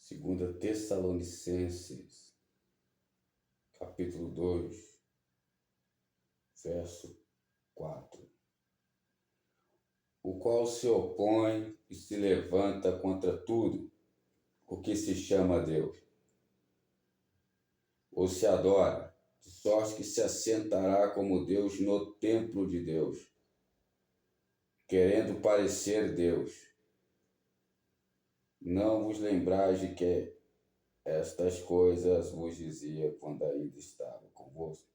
Segunda Tessalonicenses, capítulo 2, verso 4. O qual se opõe e se levanta contra tudo o que se chama Deus, ou se adora, de sorte que se assentará como Deus no templo de Deus, querendo parecer Deus. Não vos lembrais de que estas coisas vos dizia quando ainda estava convosco.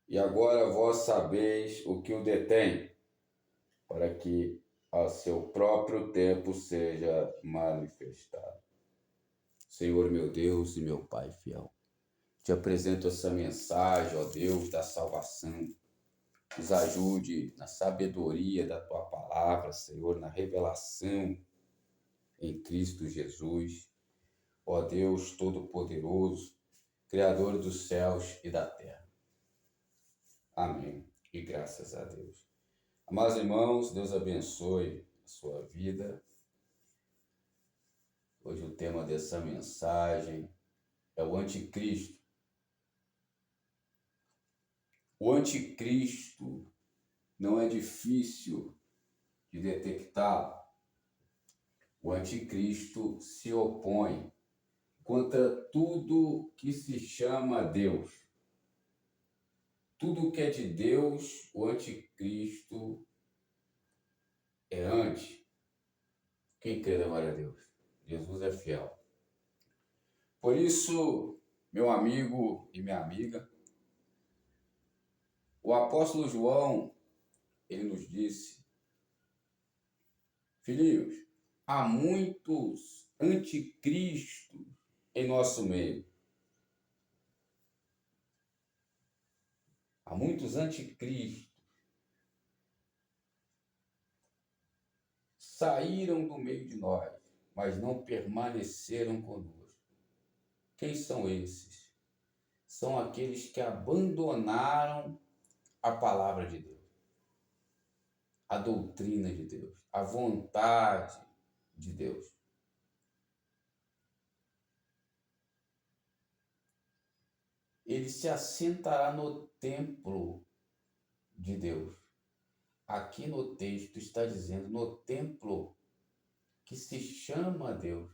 E agora vós sabeis o que o detém, para que a seu próprio tempo seja manifestado. Senhor meu Deus e meu Pai fiel, te apresento essa mensagem, ó Deus da salvação. Nos ajude na sabedoria da tua palavra, Senhor, na revelação em Cristo Jesus. Ó Deus Todo-Poderoso, Criador dos céus e da terra. Amém. E graças a Deus. Amados irmãos, Deus abençoe a sua vida. Hoje o tema dessa mensagem é o anticristo. O anticristo não é difícil de detectar. O anticristo se opõe contra tudo que se chama Deus. Tudo que é de Deus, o anticristo é anti. Quem crê na glória a Deus? Jesus é fiel. Por isso, meu amigo e minha amiga, o apóstolo João, ele nos disse: filhinhos, há muitos anticristos em nosso meio. Há muitos anticristos. Saíram do meio de nós, mas não permaneceram conosco. Quem são esses? São aqueles que abandonaram a palavra de Deus, a doutrina de Deus, a vontade de Deus. Ele se assentará no templo de Deus. Aqui no texto está dizendo no templo que se chama Deus.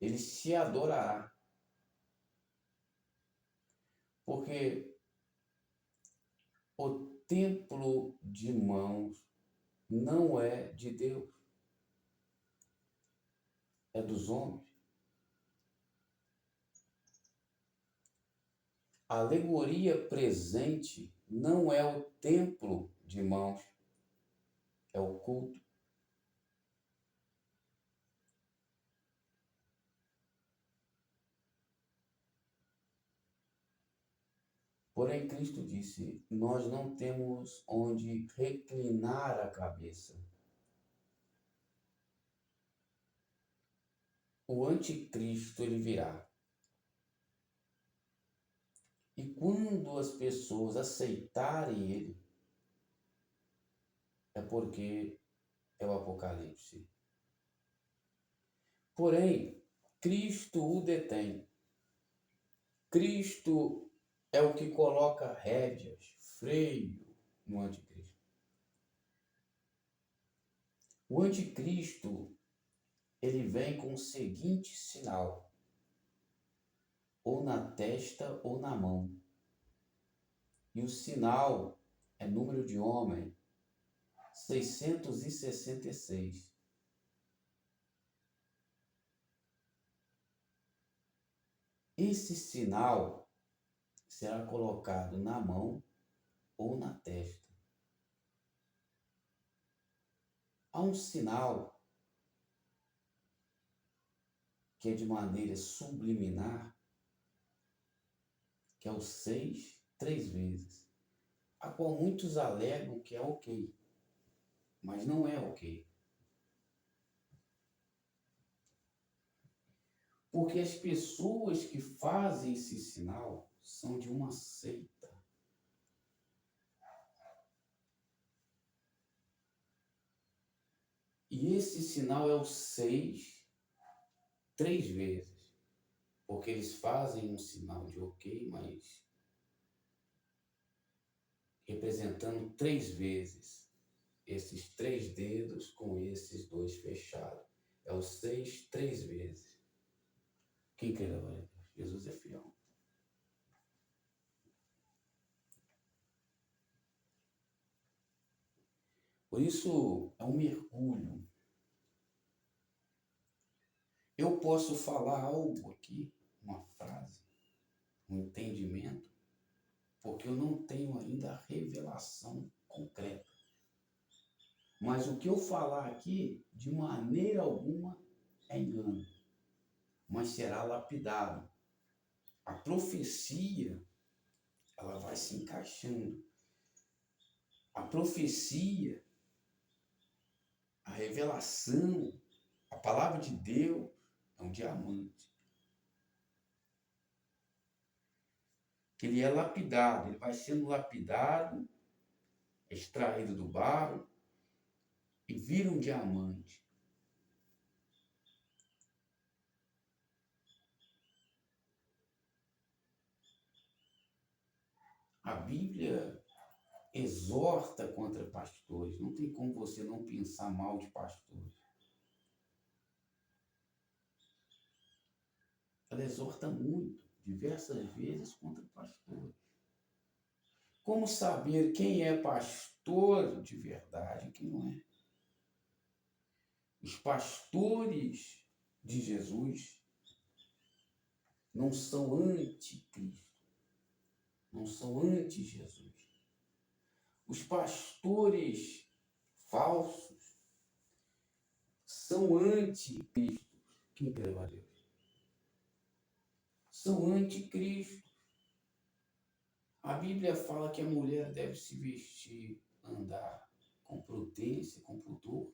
Ele se adorará. Porque o templo de mãos não é de Deus, é dos homens. A alegoria presente não é o templo de mãos, é o culto. Porém, Cristo disse: nós não temos onde reclinar a cabeça. O anticristo ele virá. E quando as pessoas aceitarem ele, é porque é o Apocalipse. Porém, Cristo o detém. Cristo é o que coloca rédeas, freio no anticristo. O anticristo, ele vem com o seguinte sinal: ou na testa ou na mão. E o sinal é número de homem 666. Esse sinal será colocado na mão ou na testa. Há um sinal que é de maneira subliminar, que é o 6, 3 vezes, a qual muitos alegam que é ok, mas não é ok. Porque as pessoas que fazem esse sinal são de uma seita. E esse sinal é o 6, 3 vezes. Porque eles fazem um sinal de ok, mas representando 3 vezes esses 3 dedos com esses 2 fechados. É o 6, 3 vezes. Quem crê na glória de Deus? Jesus é fiel. Por isso, é um mergulho. Eu posso falar algo aqui, uma frase, um entendimento, porque eu não tenho ainda a revelação concreta. Mas o que eu falar aqui, de maneira alguma, é engano, mas será lapidado. A profecia, ela vai se encaixando. A profecia, a revelação, a palavra de Deus é um diamante. Ele é lapidado, ele vai sendo lapidado, extraído do barro e vira um diamante. A Bíblia exorta contra pastores. Não tem como você não pensar mal de pastores. Ela exorta muito, diversas vezes, contra pastores. Como saber quem é pastor de verdade e quem não é? Os pastores de Jesus não são anticristo, não são anti-Jesus. Os pastores falsos são anticristo. Quem crê a Deus? São anticristo. A Bíblia fala que a mulher deve se vestir, andar com prudência, com pudor.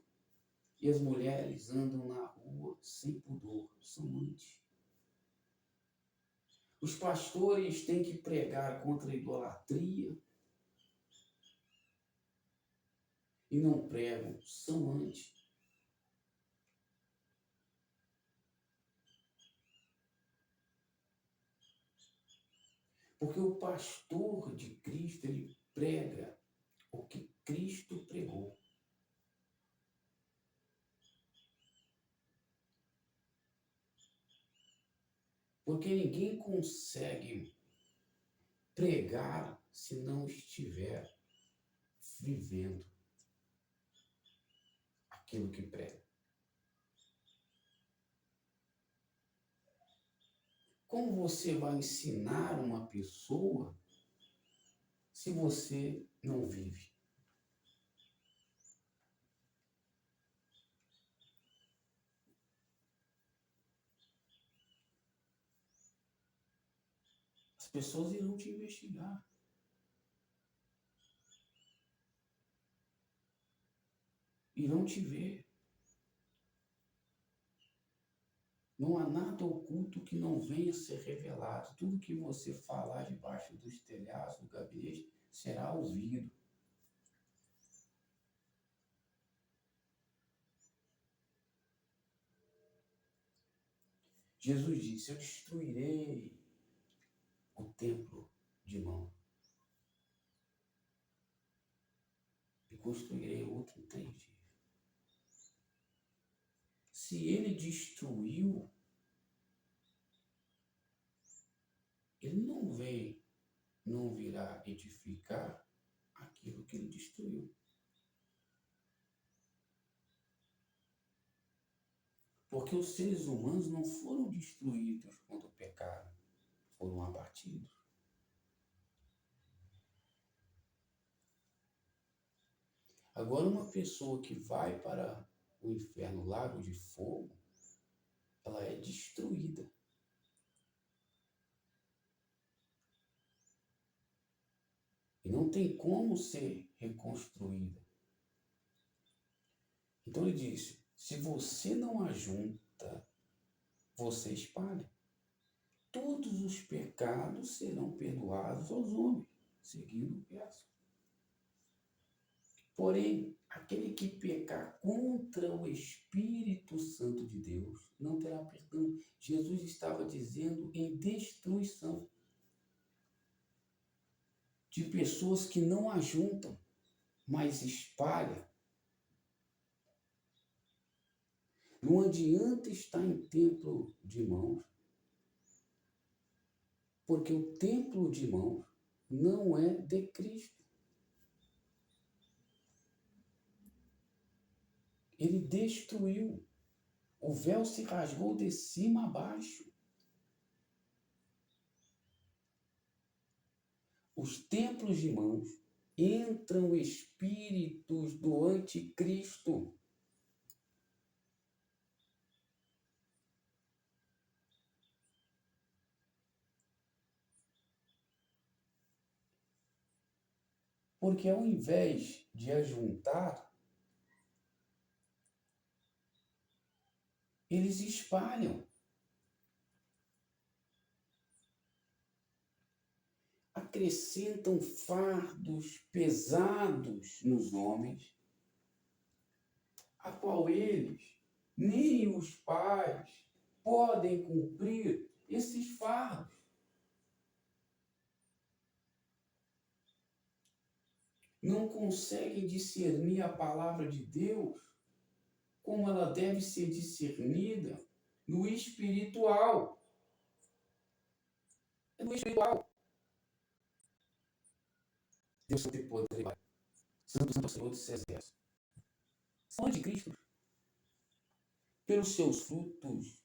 E as mulheres andam na rua sem pudor, são anti. Os pastores têm que pregar contra a idolatria e não pregam, são anti. Porque o pastor de Cristo, ele prega o que Cristo pregou. Porque ninguém consegue pregar se não estiver vivendo aquilo que prega. Como você vai ensinar uma pessoa se você não vive? As pessoas irão te investigar. Irão te ver. Não há nada oculto que não venha a ser revelado. Tudo que você falar debaixo dos telhados do gabinete será ouvido. Jesus disse: eu destruirei o templo de mão e construirei outro em 3 dias. Se ele destruiu, ele não virá edificar aquilo que ele destruiu. Porque os seres humanos não foram destruídos quando pecaram, foram abatidos. Agora, uma pessoa que vai para o inferno, lago de fogo, ela é destruída. E não tem como ser reconstruída. Então ele disse: se você não ajunta, você espalha. Todos os pecados serão perdoados aos homens, seguindo o verso. Porém, aquele que pecar contra o Espírito Santo de Deus não terá perdão. Jesus estava dizendo em destruição de pessoas que não ajuntam, mas espalham. Não adianta estar em templo de mãos, porque o templo de mãos não é de Cristo. Ele destruiu. O véu se rasgou de cima a baixo. Os templos de mãos entram espíritos do anticristo. Porque ao invés de ajuntar, eles espalham. Acrescentam fardos pesados nos homens, a qual eles, nem os pais, podem cumprir esses fardos. Não conseguem discernir a palavra de Deus como ela deve ser discernida no espiritual. É no espiritual. Deus tem poder. Santo, Santo Senhor dos Exércitos. São anticristos. Pelos seus frutos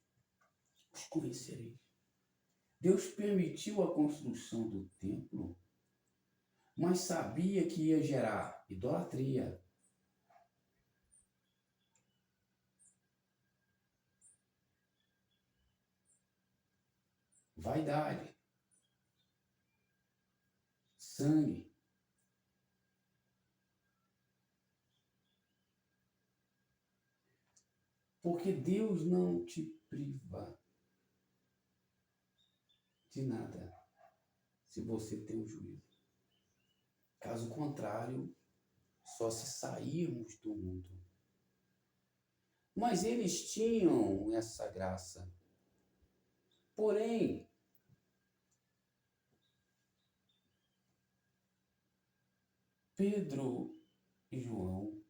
os conhecereis. Deus permitiu a construção do templo, mas sabia que ia gerar idolatria, vaidade, sangue. Porque Deus não te priva de nada se você tem um juízo. Caso contrário, só se sairmos do mundo. Mas eles tinham essa graça. Porém, Pedro e João,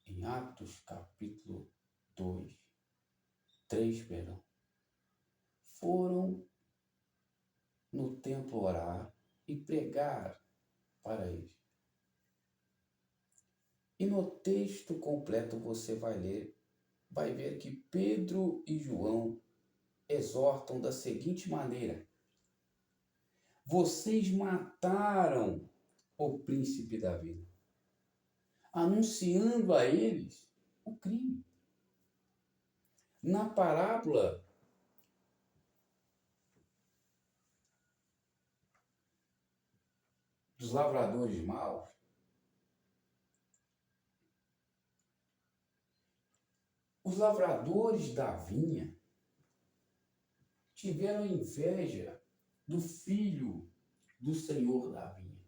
em Atos capítulo 3, foram no templo orar e pregar para eles. E no texto completo você vai ler, vai ver que Pedro e João exortam da seguinte maneira: vocês mataram o príncipe da vida, anunciando a eles o crime. Na parábola dos lavradores maus, os lavradores da vinha tiveram inveja do filho do senhor da vinha.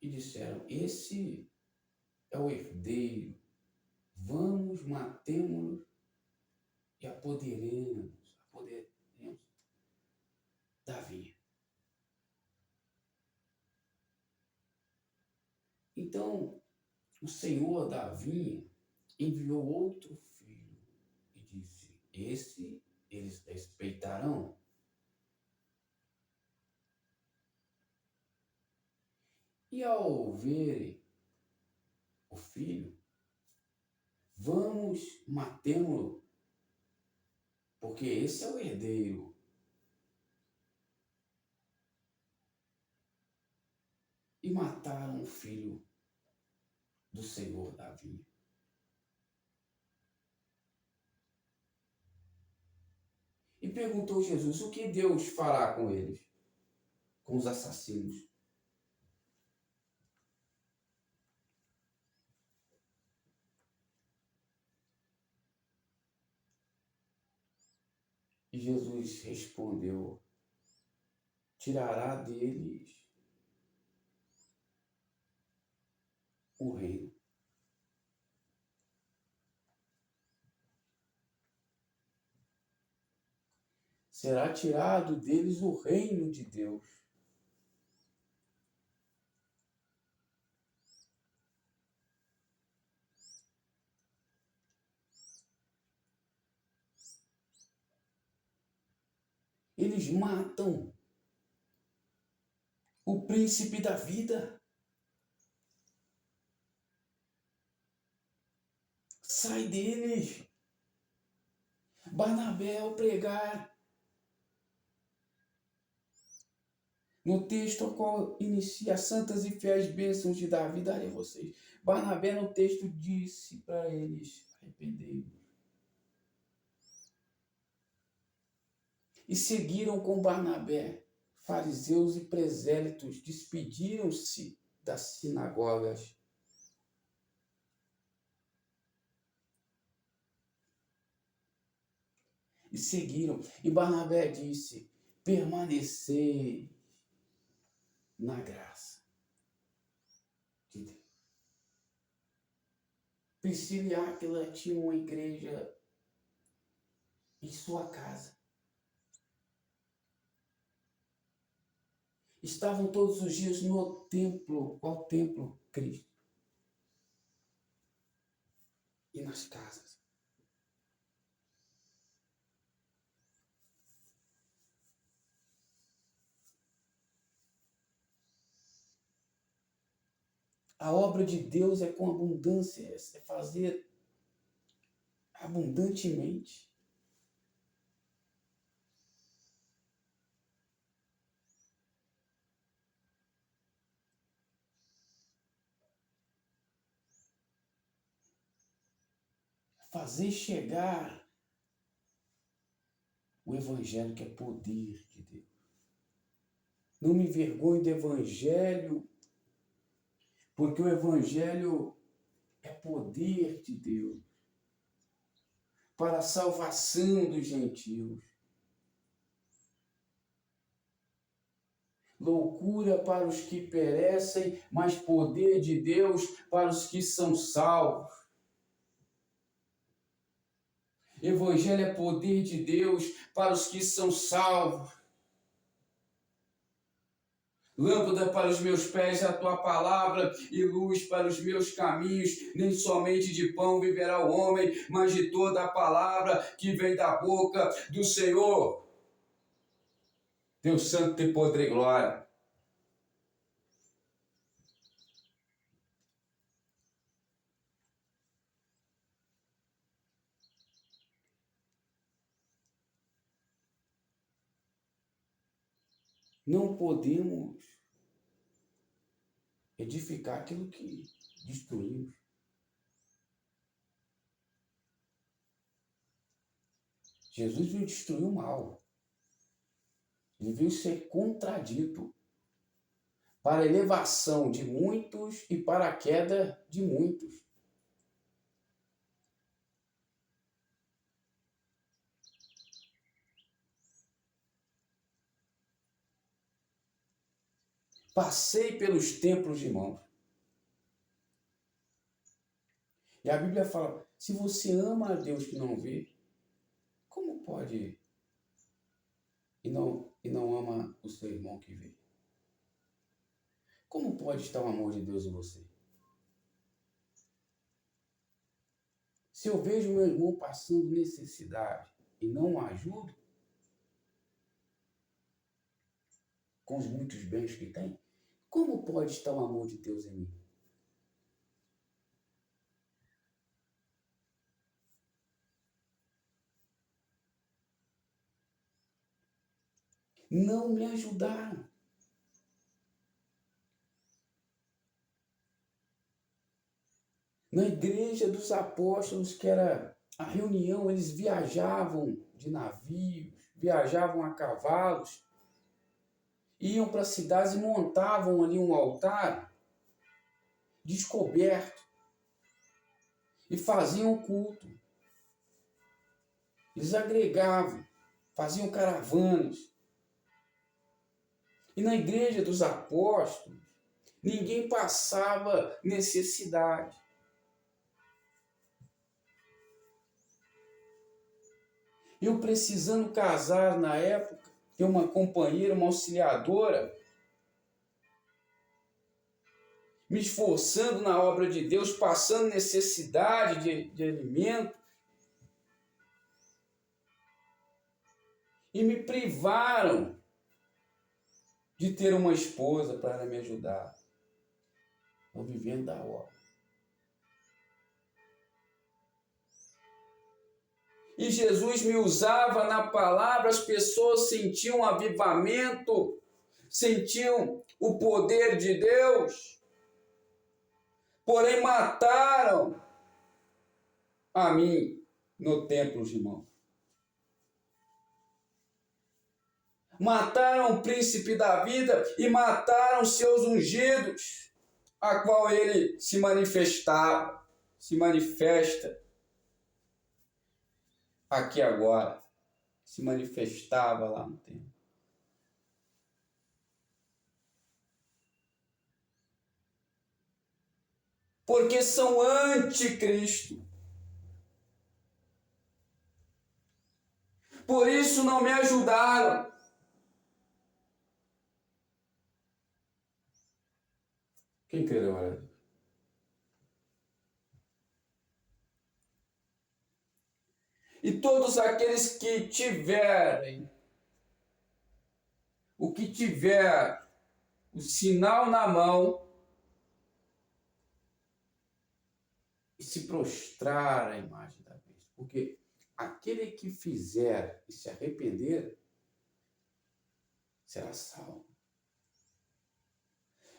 E disseram: esse é o herdeiro, vamos, matemo-lo e apoderemos da vinha. Então, o senhor da vinha enviou outro filho e disse: esse eles respeitarão. E ao verem o filho, vamos, matemo-lo, porque esse é o herdeiro. E mataram o filho do senhor da vinha. E perguntou Jesus: o que Deus fará com eles? Com os assassinos? E Jesus respondeu tirará deles o reino. Será tirado deles o reino de Deus. Eles matam o príncipe da vida. Sai deles. Barnabé, ao pregar, no texto ao qual inicia santas e fiéis bênçãos de Davi darei a vocês. Barnabé no texto disse para eles, arrependei-vos. E seguiram com Barnabé, fariseus e presélitos, despediram-se das sinagogas. E seguiram. E Barnabé disse, permanecei na graça de Deus. Priscila e Áquila tinham uma igreja em sua casa. Estavam todos os dias no templo, qual templo? Cristo. E nas casas. A obra de Deus é com abundância, é fazer abundantemente. Fazer chegar o Evangelho, que é poder de Deus. Não me envergonhe do Evangelho, porque o Evangelho é poder de Deus para a salvação dos gentios. Loucura para os que perecem, mas poder de Deus para os que são salvos. Evangelho é poder de Deus para os que são salvos. Lâmpada para os meus pés é a tua palavra e luz para os meus caminhos. Nem somente de pão viverá o homem, mas de toda a palavra que vem da boca do Senhor. Deus santo, tem poder e glória. Não podemos edificar aquilo que destruímos. Jesus veio destruir o mal. Ele veio ser contradito para a elevação de muitos e para a queda de muitos. Passei pelos templos de irmãos. E a Bíblia fala, se você ama a Deus que não vê, como pode e não ama o seu irmão que vê? Como pode estar o amor de Deus em você? Se eu vejo meu irmão passando necessidade e não o ajudo, com os muitos bens que tem, como pode estar o amor de Deus em mim? Não me ajudaram. Na igreja dos apóstolos, que era a reunião, eles viajavam de navios, viajavam a cavalos, iam para cidades e montavam ali um altar descoberto e faziam culto. Eles agregavam, faziam caravanas. E na igreja dos apóstolos, ninguém passava necessidade. Eu precisando casar na época, ter uma companheira, uma auxiliadora, me esforçando na obra de Deus, passando necessidade de alimento, e me privaram de ter uma esposa para me ajudar. Estou vivendo da obra. E Jesus me usava na palavra, as pessoas sentiam um avivamento, sentiam o poder de Deus, porém mataram a mim no templo de mão. Mataram o príncipe da vida e mataram seus ungidos, a qual ele se manifestava, se manifesta aqui agora, se manifestava lá no templo. Porque são anticristo. Por isso não me ajudaram. Quem crê na hora? E todos aqueles que tiverem, o que tiver o sinal na mão, e se prostrar à imagem da besta. Porque aquele que fizer e se arrepender, será salvo.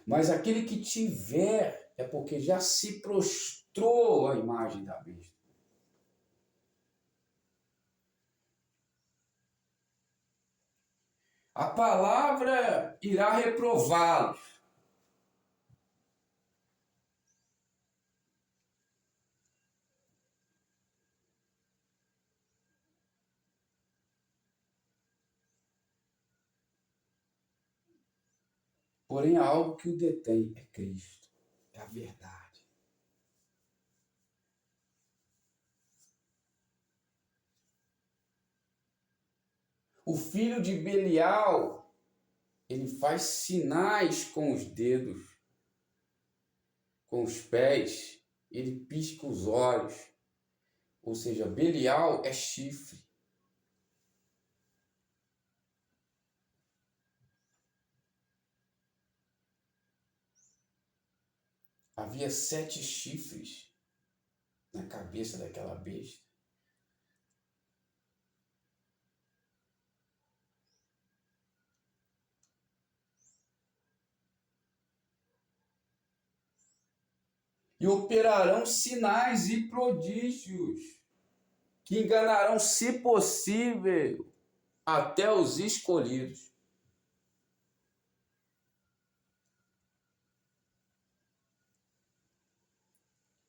Mas aquele que tiver, é porque já se prostrou à imagem da besta. A palavra irá reprová-los. Porém, há algo que o detém, é Cristo, é a verdade. O filho de Belial, ele faz sinais com os dedos, com os pés, ele pisca os olhos. Ou seja, Belial é chifre. Havia 7 chifres na cabeça daquela besta. E operarão sinais e prodígios, que enganarão, se possível, até os escolhidos.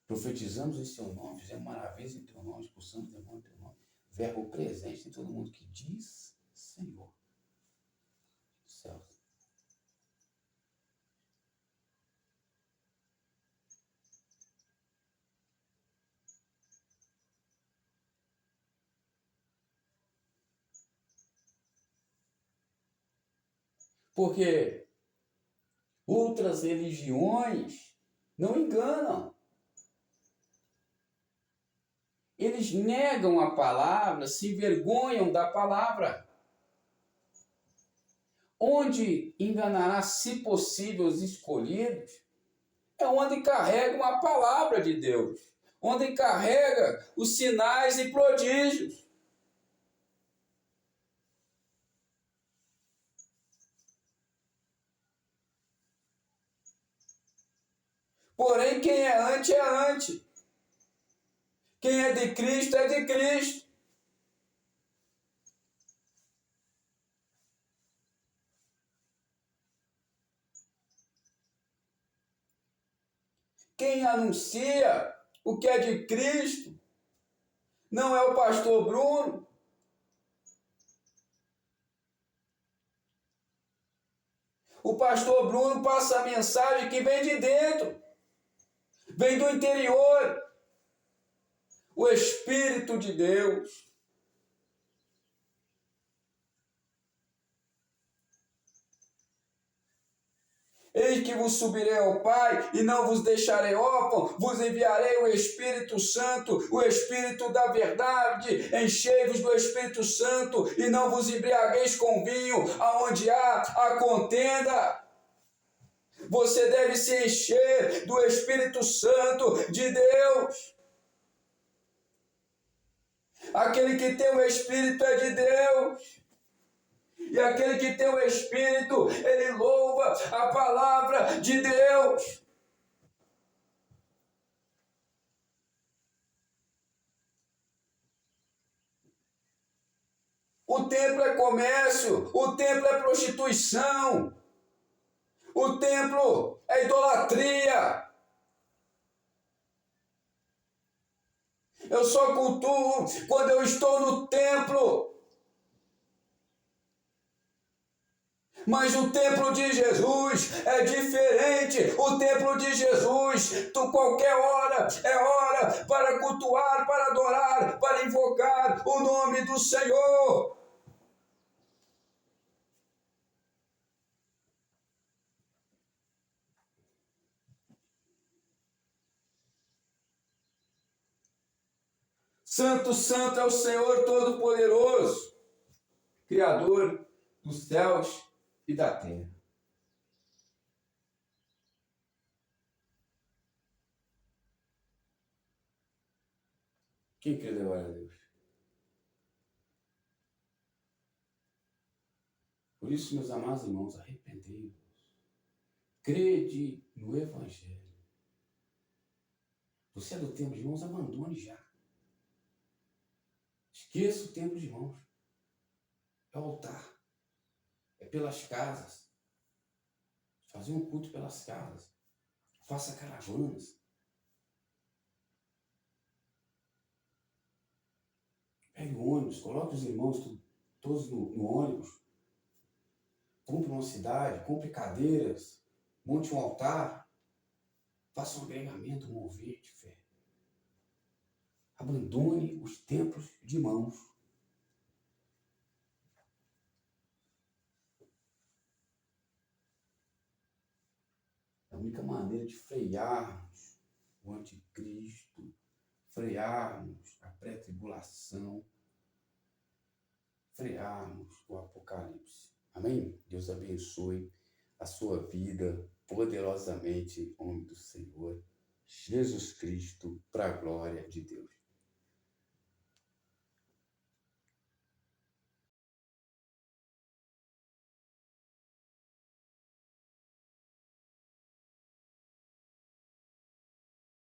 Profetizamos em seu nome, fizemos maravilhas em teu nome, expulsamos demônios em teu nome. Verbo presente em todo mundo que diz Senhor. Céus. Porque outras religiões não enganam. Eles negam a palavra, se envergonham da palavra. Onde enganará, se possível, os escolhidos, é onde carregam a palavra de Deus, onde carrega os sinais e prodígios. Porém, quem é anti, é anti. Quem é de Cristo, é de Cristo. Quem anuncia o que é de Cristo não é o pastor Bruno. O pastor Bruno passa a mensagem que vem de dentro, vem do interior. O Espírito de Deus. Eis que vos subirei ao Pai, e não vos deixarei órfãos, vos enviarei o Espírito Santo, o Espírito da verdade, enchei-vos do Espírito Santo, e não vos embriagueis com vinho, aonde há a contenda. Você deve se encher do Espírito Santo de Deus. Aquele que tem o Espírito é de Deus. E aquele que tem o Espírito, ele louva a palavra de Deus. O templo é comércio, o templo é prostituição, o templo é idolatria. Eu só cultuo quando eu estou no templo. Mas o templo de Jesus é diferente. O templo de Jesus, qualquer hora, é hora para cultuar, para adorar, para invocar o nome do Senhor. Santo, santo é o Senhor Todo-Poderoso, Criador dos céus e da terra. Quem crê agora a Deus? Por isso, meus amados irmãos, arrependei-vos. Crede no Evangelho. Você é do templo de irmãos, abandone já. Esqueça o templo de irmãos. É o altar. É pelas casas. Fazer um culto pelas casas. Faça caravanas. Pegue o ônibus, coloque os irmãos todos no ônibus. Compre uma cidade, compre cadeiras, monte um altar. Faça um agregamento, um mover de fé. Abandone os templos de irmãos. A única maneira de frearmos o anticristo, frearmos a pré-tribulação, frearmos o apocalipse. Amém? Deus abençoe a sua vida poderosamente em nome do Senhor Jesus Cristo, para a glória de Deus.